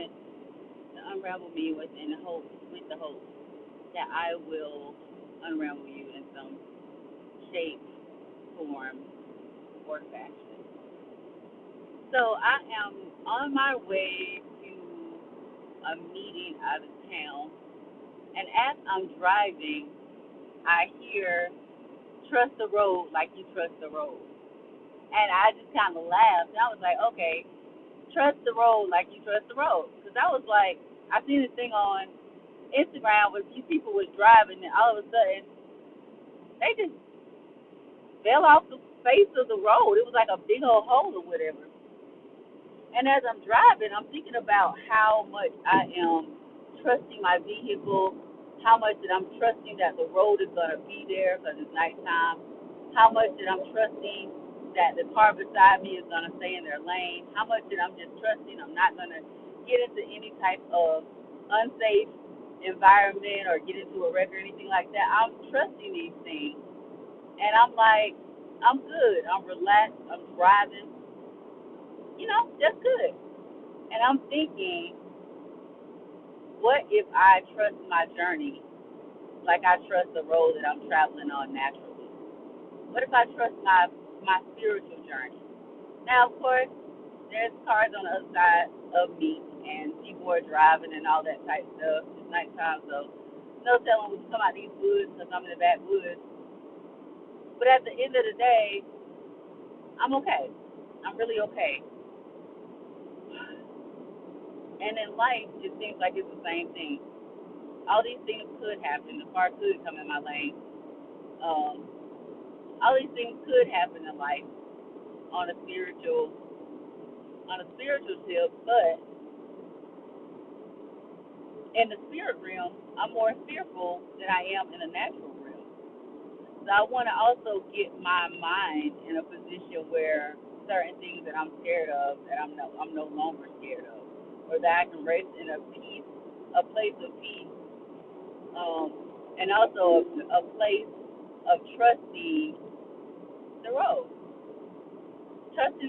moment to unravel me with the hope that I will unravel you in some shape, form, or fashion. So I am on my way to a meeting out of town, and as I'm driving, I hear "trust the road like you trust the road," and I just kind of laughed. And I was like, okay, trust the road like you trust the road, because I was like, I seen this thing on Instagram where these people was driving, and all of a sudden they just fell off the face of the road. It was like a big old hole or whatever. And as I'm driving, I'm thinking about how much I am trusting my vehicle, how much that I'm trusting that the road is going to be there because it's nighttime, how much that I'm trusting that the car beside me is going to stay in their lane, how much that I'm just trusting I'm not going to get into any type of unsafe environment or get into a wreck or anything like that. I'm trusting these things. And I'm like, I'm good. I'm relaxed. I'm driving. Just good. And I'm thinking, what if I trust my journey like I trust the road that I'm traveling on naturally? What if I trust my spiritual journey? Now, of course, there's cars on the other side of me, and people are driving and all that type of stuff. It's nighttime, so no telling when you come out these woods because I'm in the backwoods. But at the end of the day, I'm okay. I'm really okay. And in life, it seems like it's the same thing. All these things could happen. The car could come in my lane. Um, all these things could happen in life on a spiritual tip, but in the spirit realm, I'm more fearful than I am in the natural realm. So I want to also get my mind in a position where certain things that I'm scared of, that I'm no longer scared of, or that I can rest in a place of peace, um, and also a place of trusting the road, trusting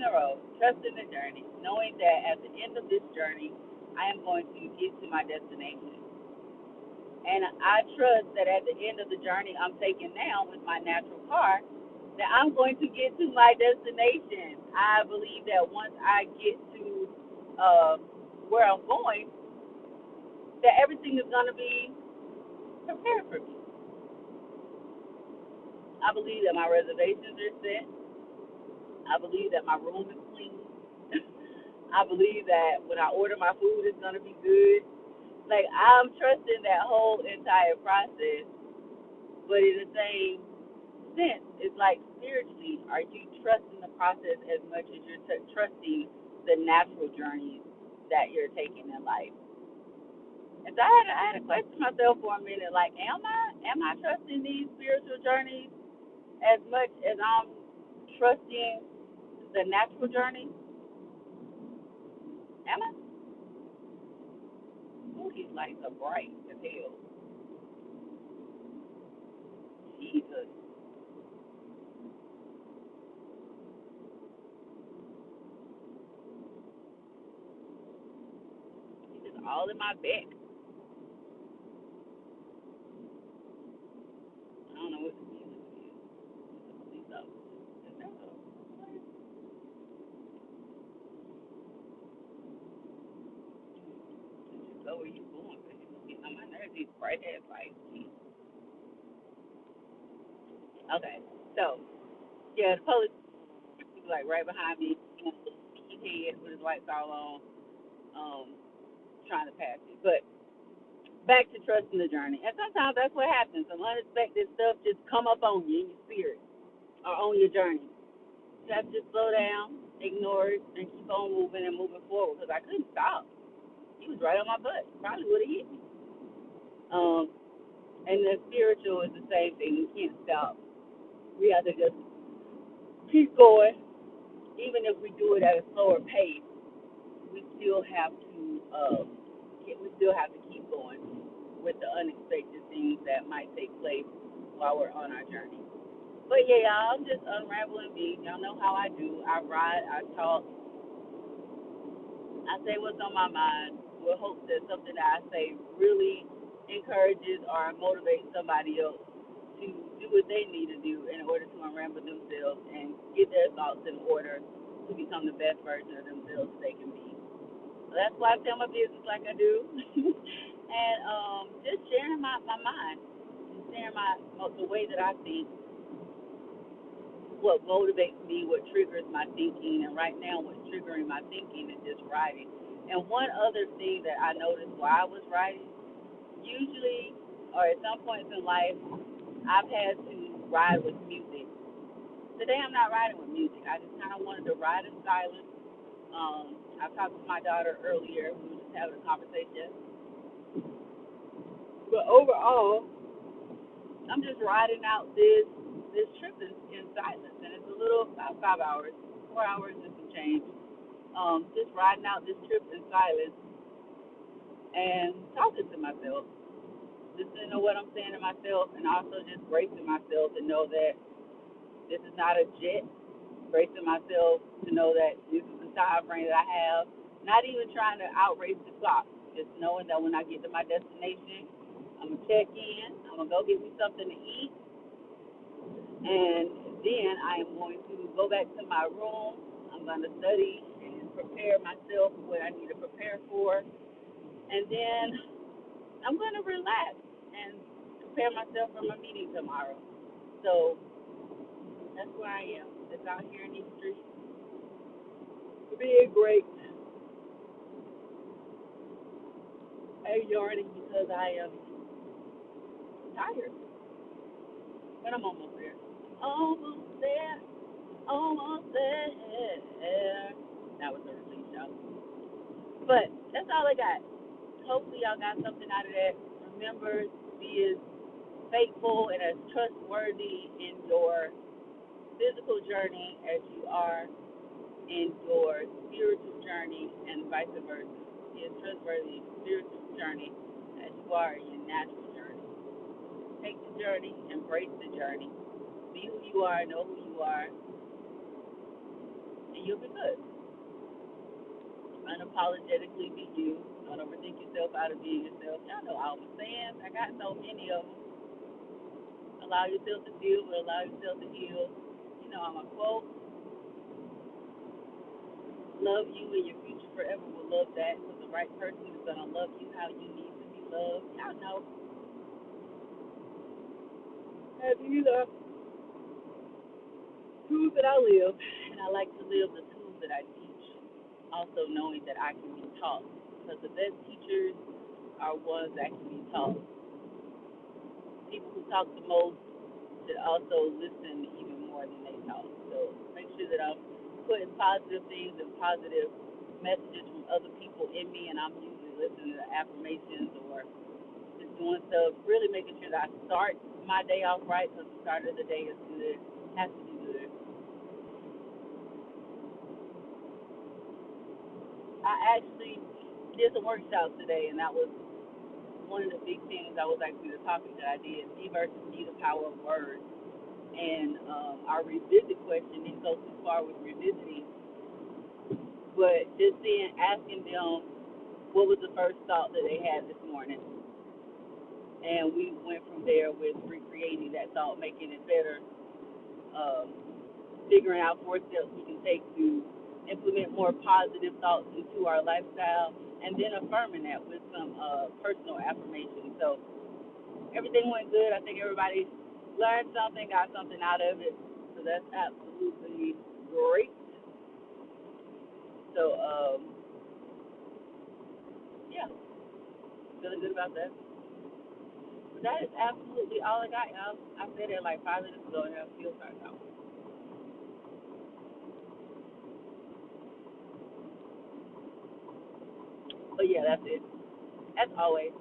the journey, knowing that at the end of this journey, I am going to get to my destination. And I trust that at the end of the journey I'm taking now with my natural car, that I'm going to get to my destination. I believe that once I get to uh, where I'm going, that everything is going to be prepared for me. I believe that my reservations are set. I believe that my room is clean. I believe that when I order my food, it's going to be good. Like, I'm trusting that whole entire process, but in the same sense, it's like spiritually, are you trusting the process as much as you're trusting the natural journey that you're taking in life? And so I had to question myself for a minute, like, am I trusting these spiritual journeys as much as I'm trusting the natural journey? Am I? Ooh, these lights are bright as hell. Jesus. It's all in my back. I don't know what the music is. Police officer. Is that go where you going? Because you getting on my nerves. These bright ass lights. Okay. So, yeah, the police was like right behind me. His head with his lights all on, um, trying to pass me. But back to trusting the journey. And sometimes that's what happens. Some unexpected stuff just come up on you in your spirit or on your journey. You have to just slow down, ignore it, and keep on moving and moving forward because I couldn't stop. He was right on my butt. Probably would have hit me. Um, and the spiritual is the same thing. We can't stop. We have to just keep going. Even if we do it at a slower pace, we still have to keep going with the unexpected things that might take place while we're on our journey. But yeah, y'all, I'm just unraveling me. Y'all know how I do. I ride, I talk, I say what's on my mind with hope that something that I say really encourages or motivates somebody else to do what they need to do in order to unramble themselves and get their thoughts in order to become the best version of themselves they can be. So that's why I tell my business like I do. And just sharing my mind, sharing the way that I think, what motivates me, what triggers my thinking, and right now what's triggering my thinking is just writing. And one other thing that I noticed while I was writing, usually or at some points in life, I've had to ride with music. Today I'm not riding with music. I just kind of wanted to ride in silence. I talked to my daughter earlier. We were just having a conversation. But overall, I'm just riding out this trip in silence, and it's a little about 5 hours, 4 hours and some change. Just riding out this trip in silence and talking to myself, listening to what I'm saying to myself, and also just bracing myself to know that this is not a jet. Bracing myself to know that this is the time frame that I have. Not even trying to outrace the clock, just knowing that when I get to my destination, I'm gonna check in. I'm gonna go get me something to eat, and then I am going to go back to my room. I'm going to study and prepare myself for what I need to prepare for, and then I'm going to relax and prepare myself for my meeting tomorrow. So that's where I am. Just out here in these streets, being great and yarning because I am tired, but I'm almost there. Almost there. Almost there. That was a release, y'all. But that's all I got. Hopefully y'all got something out of that. Remember to be as faithful and as trustworthy in your physical journey as you are in your spiritual journey, and vice versa. Be as trustworthy in your spiritual journey as you are in your natural journey. Take the journey, embrace the journey. Be who you are, know who you are, and you'll be good. Unapologetically be you. Don't overthink yourself out of being yourself. Y'all know all the sayings. I got so many of them. Allow yourself to feel, but allow yourself to heal. You know, I'm a quote. Love you and your future forever will love that, because the right person is going to love you how you need to be loved. Y'all know. Have you the tools that I live, and I like to live the tools that I teach, also knowing that I can be taught, because the best teachers are ones that can be taught. People who talk the most should also listen even more than they talk. So make sure that I'm putting positive things and positive messages from other people in me, and I'm usually listening to affirmations or just doing stuff, really making sure that I start my day off right, because the start of the day is good, has to be good. I actually did some workshops today, and that was one of the big things. That was actually the topic that I did: me versus me, the power of words. And our revisit question didn't go too far with revisiting, but just then asking them what was the first thought that they had this morning, and we went from there with recreating that thought, making it better, um, figuring out 4 steps we can take to implement more positive thoughts into our lifestyle, and then affirming that with some personal affirmations. So everything went good. I think everybody learned something, got something out of it. So that's absolutely great. So, yeah, feeling good about that. But that is absolutely all I got, y'all. I said it like 5 minutes ago, and I feel started out. But yeah, that's it. As always,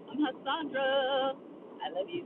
I'm Hassandra. I love you.